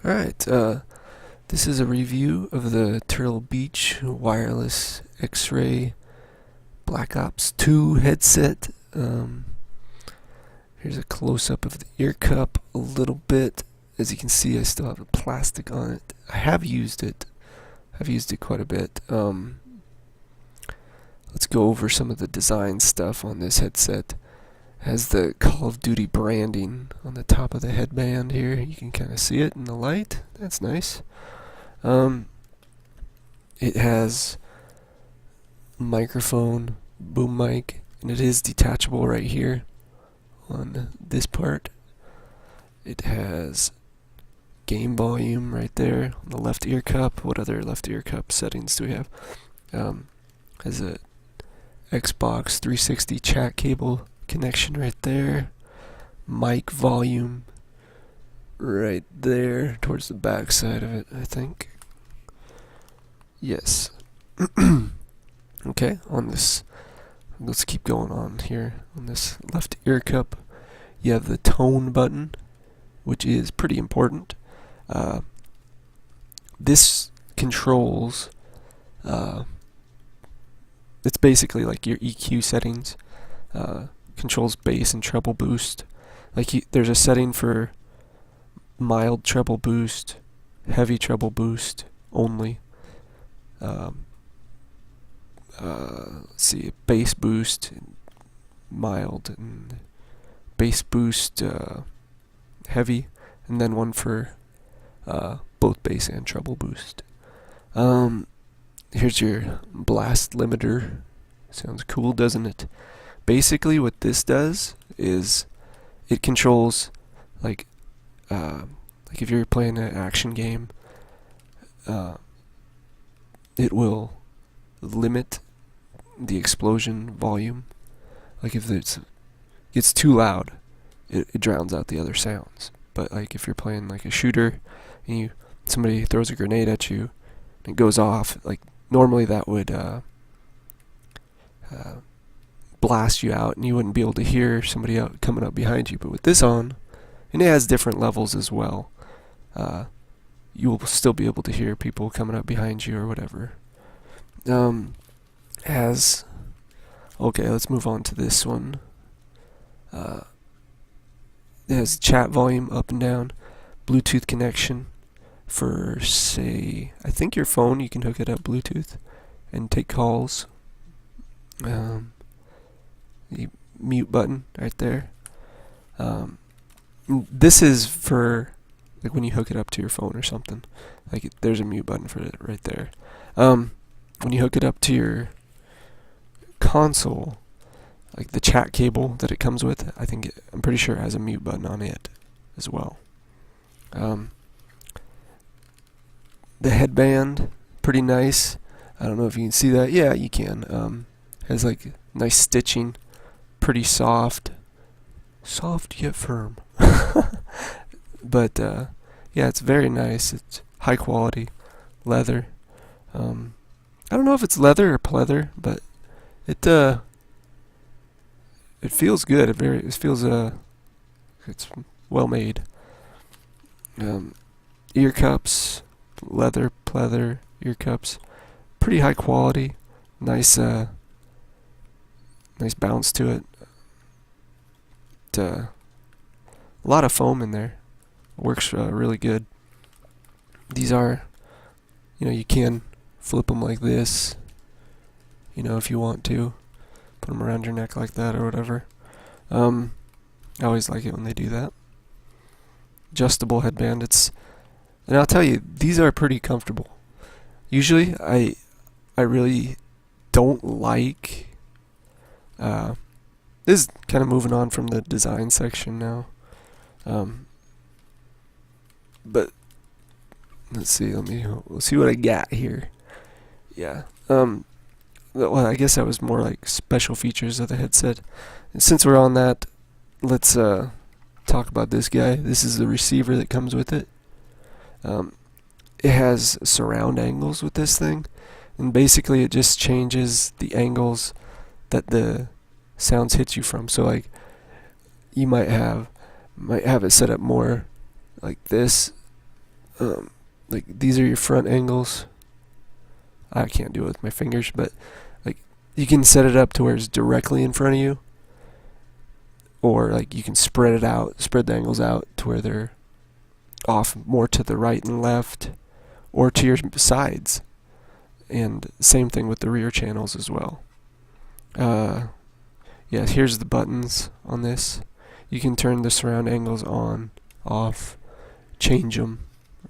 Alright, this is a review of the Turtle Beach wireless X-Ray Black Ops 2 headset. Here's a close-up of the ear cup a little bit. As you can see, I still have the plastic on it. I have used it. I've used it quite a bit. Let's go over some of the design stuff on this headset. It has the Call of Duty branding on the top of the headband here. You can kind of see it in the light. That's nice. It has microphone, boom mic, and it is detachable right here on this part. It has game volume right there on the left ear cup. What other left ear cup settings do we have? Has a Xbox 360 chat cable connection right there. Mic volume right there towards the back side of it, I think. Yes. Okay, on this, let's keep going on here. On this left ear cup, you have the tone button, which is pretty important. This controls, it's basically like your EQ settings. Controls bass and treble boost. There's a setting for mild treble boost, heavy treble boost only. Let's see, bass boost, mild, and bass boost, heavy, and then one for both bass and treble boost. Here's your blast limiter. Sounds cool, doesn't it? Basically, what this does is it controls like if you're playing an action game, it will limit the explosion volume. Like if it gets too loud, it drowns out the other sounds. But like if you're playing like a shooter and somebody throws a grenade at you and it goes off, like normally that would blast you out and you wouldn't be able to hear somebody out coming up behind you. But with this on, and it has different levels as well, you will still be able to hear people coming up behind you or whatever. Okay, let's move on to this one. It has chat volume up and down, Bluetooth connection for, say, I think your phone, you can hook it up Bluetooth and take calls. The mute button right there. This is for like when you hook it up to your phone or something. Like there's a mute button for it right there. When you hook it up to your console, like the chat cable that it comes with, I'm pretty sure it has a mute button on it as well. The headband, pretty nice. I don't know if you can see that. Yeah, you can. Has like nice stitching, pretty soft yet firm. But yeah, it's very nice. It's high quality leather. I don't know if it's leather or pleather, but it feels good. It feels it's well made. Ear cups, leather, pleather ear cups, pretty high quality. Nice bounce to it. A lot of foam in there. Works really good. These are, you can flip them like this, if you want to. Put them around your neck like that or whatever. I always like it when they do that. Adjustable headband. And I'll tell you, these are pretty comfortable. Usually, I really don't like. This is kind of moving on from the design section now. But let's see. Let's see what I got here. Yeah. Well, I guess that was more like special features of the headset. And since we're on that, let's talk about this guy. This is the receiver that comes with it. It has surround angles with this thing, and basically it just changes the angles that the sounds hit you from. So like you might have it set up more like this. like these are your front angles. I can't do it with my fingers, but like you can set it up to where it's directly in front of you, or like you can spread the angles out to where they're off more to the right and left, or to your sides. And same thing with the rear channels as well. Yeah, here's the buttons on this. You can turn the surround angles on, off, change them,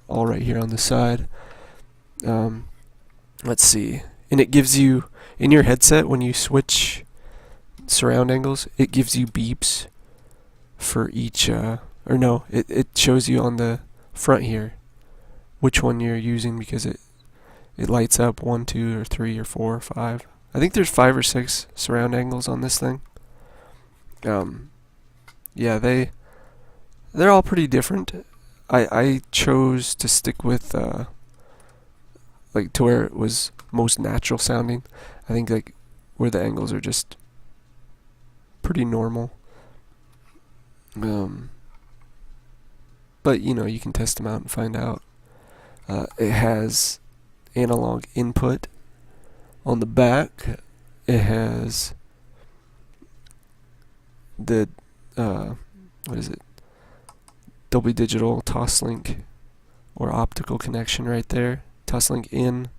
all right here on the side. Let's see. And it gives you, in your headset, when you switch surround angles, it gives you beeps for each, it shows you on the front here which one you're using, because it lights up 1, 2, or 3, or 4, or 5. I think there's 5 or 6 surround angles on this thing. Yeah, they're all pretty different. I chose to stick with like to where it was most natural sounding. I think like where the angles are just pretty normal. But you can test them out and find out. It has analog input on the back. It has the what is it? Dolby Digital Toslink or optical connection right there. Toslink in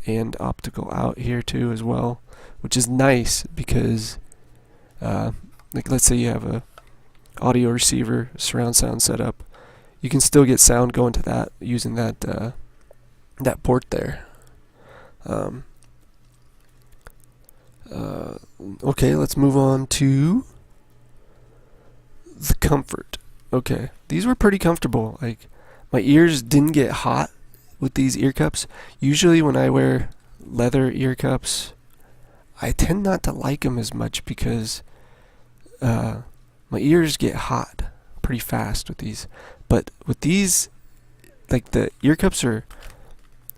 and optical out here too as well, which is nice because like let's say you have a audio receiver surround sound setup, you can still get sound going to that using that that port there. Okay, let's move on to the comfort. Okay, these were pretty comfortable. Like, my ears didn't get hot with these ear cups. Usually when I wear leather ear cups, I tend not to like them as much because my ears get hot pretty fast with these. But with these, like the ear cups are,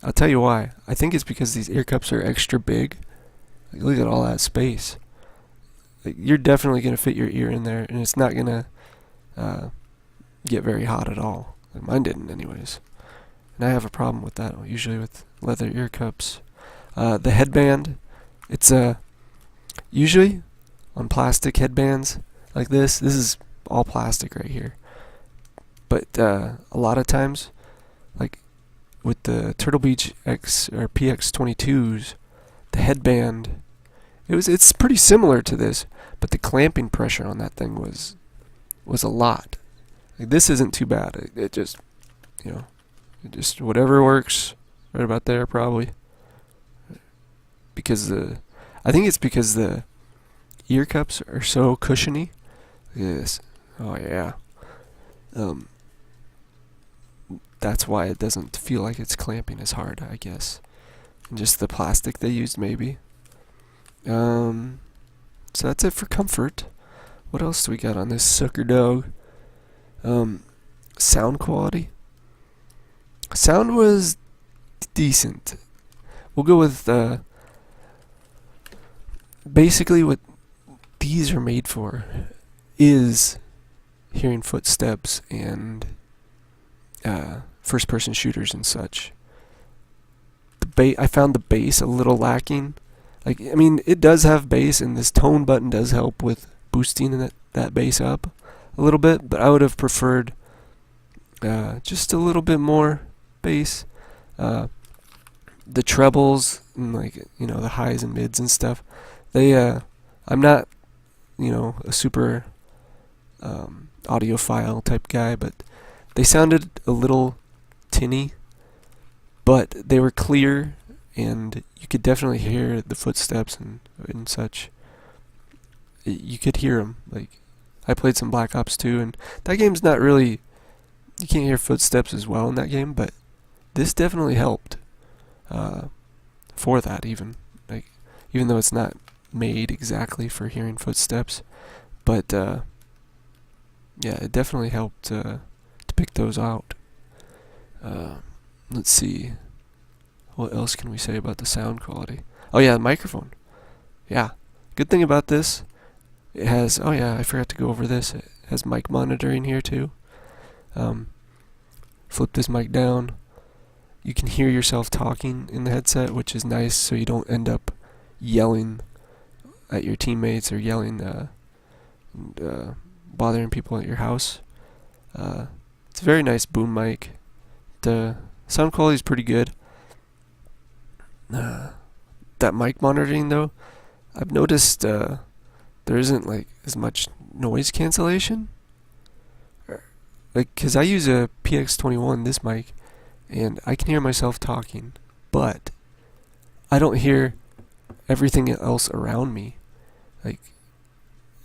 I'll tell you why. I think it's because these ear cups are extra big. Like, look at all that space. Like, you're definitely going to fit your ear in there, and it's not going to get very hot at all. Like, mine didn't anyways. And I have a problem with that usually with leather ear cups. The headband, it's usually on plastic headbands like this is all plastic right here. But a lot of times, like with the Turtle Beach X or PX22s, the headband, it's pretty similar to this, but the clamping pressure on that thing was a lot. Like, this isn't too bad. It just, just whatever works right about there probably. Because I think it's because the ear cups are so cushiony. Look at this. Oh yeah. That's why it doesn't feel like it's clamping as hard, I guess. And just the plastic they used, maybe. So that's it for comfort. What else do we got on this sucker dog? Sound quality. Sound was decent. We'll go with basically what these are made for is hearing footsteps and first-person shooters and such. I found the bass a little lacking. Like, I mean, it does have bass, and this tone button does help with boosting that bass up a little bit, but I would have preferred just a little bit more bass. The trebles and, like, the highs and mids and stuff, I'm not a super audiophile type guy, but they sounded a little tinny, but they were clear, and you could definitely hear the footsteps and such. You could hear them. Like, I played some Black Ops 2, and that game's not really, you can't hear footsteps as well in that game, but this definitely helped for that, even though it's not made exactly for hearing footsteps, but yeah, it definitely helped to pick those out. Let's see, what else can we say about the sound quality? Oh yeah, the microphone. Yeah, good thing about this, it has, I forgot to go over this, it has mic monitoring here too. flip this mic down, you can hear yourself talking in the headset, which is nice, so you don't end up yelling at your teammates or yelling and bothering people at your house. It's a very nice boom mic. The sound quality is pretty good. That mic monitoring though, I've noticed there isn't like as much noise cancellation. Like, cause I use a PX21, this mic, and I can hear myself talking, but I don't hear everything else around me, like,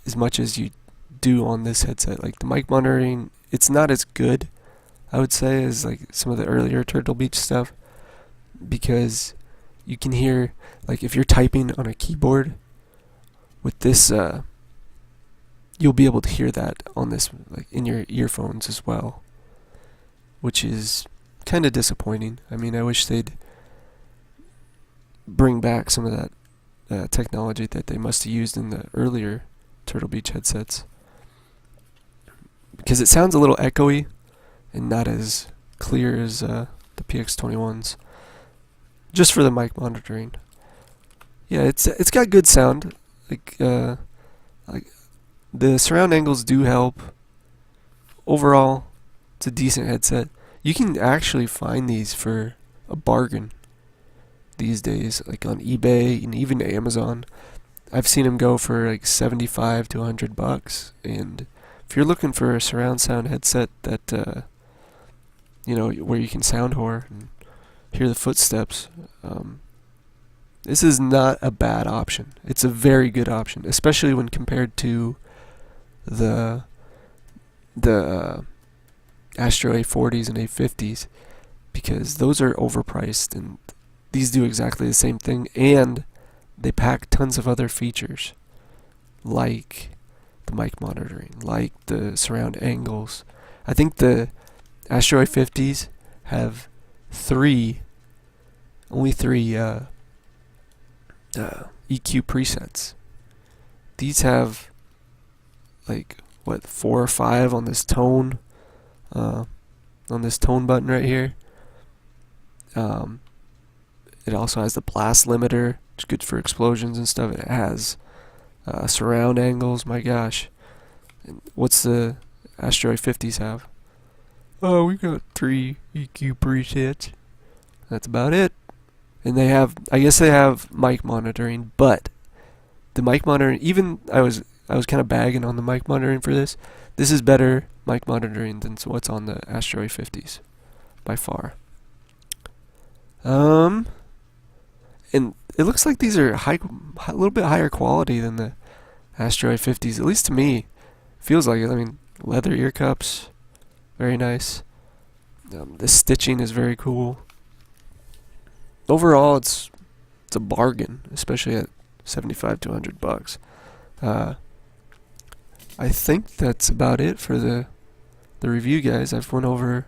as much as you do on this headset. Like, the mic monitoring, it's not as good, I would say, as like some of the earlier Turtle Beach stuff, because you can hear, like, if you're typing on a keyboard with this, you'll be able to hear that on this, like, in your earphones as well, which is kind of disappointing. I mean, I wish they'd bring back some of that technology that they must have used in the earlier Turtle Beach headsets, because it sounds a little echoey and not as clear as the PX21s, just for the mic monitoring. Yeah, it's got good sound. Like the surround angles do help. Overall, it's a decent headset. You can actually find these for a bargain these days, like on eBay and even Amazon. I've seen them go for like $75 to $100, and if you're looking for a surround sound headset that where you can sound whore and hear the footsteps, this is not a bad option. It's a very good option, especially when compared to the Astro A40s and A50s, because those are overpriced, and these do exactly the same thing, and they pack tons of other features, like the mic monitoring, like the surround angles. I think the Astro A50s have only three EQ presets. These have like 4 or 5 on this tone button right here. It also has the blast limiter, which is good for explosions and stuff. It has surround angles. My gosh, and what's the Astro A50s have? Oh, we got 3 EQ presets. That's about it. And I guess they have mic monitoring, but the mic monitoring, even I was kind of bagging on the mic monitoring for this. This is better mic monitoring than what's on the Astro A50s, by far. And it looks like these are a little bit higher quality than the Astro A50s, at least to me. Feels like it. I mean, leather ear cups, very nice. The stitching is very cool. Overall, it's a bargain, especially at $75 to $100. I think that's about it for the review, guys. I've went over.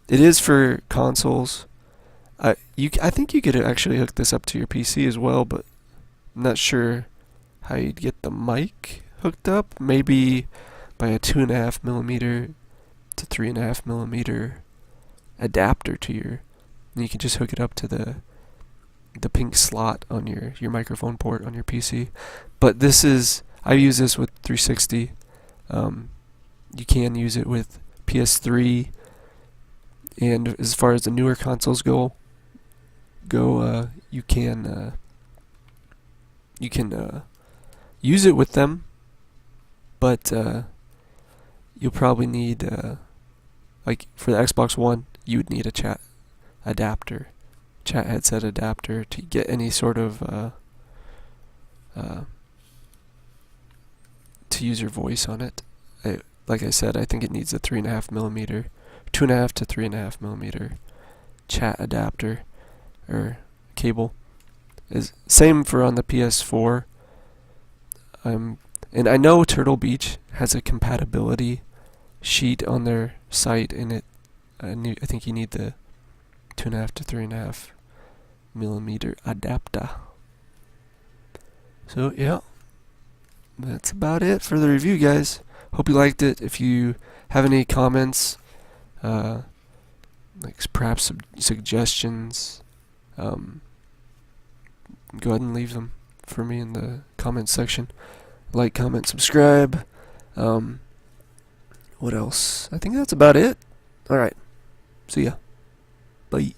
It is for consoles. I think you could actually hook this up to your PC as well, but I'm not sure how you'd get the mic hooked up. Maybe by a 2.5mm to 3.5mm adapter to your. And you can just hook it up to the pink slot on your microphone port on your PC. But I use this with 360. You can use it with PS3, and as far as the newer consoles go, you can use it with them, but you'll probably need like for the Xbox One, you would need a chat headset adapter to get any sort of to use your voice on it. Like I said, I think it needs a 3.5mm, 2.5 to 3.5mm chat adapter or cable. Is same for on the PS4. And I know Turtle Beach has a compatibility sheet on their site, and I think you need the 2.5 to 3.5mm adapter. So yeah, that's about it for the review, guys. Hope you liked it. If you have any comments, like perhaps suggestions, um, go ahead and leave them for me in the comment section. Like, comment, subscribe. Um, what else? I think that's about it. Alright. See ya. Bye.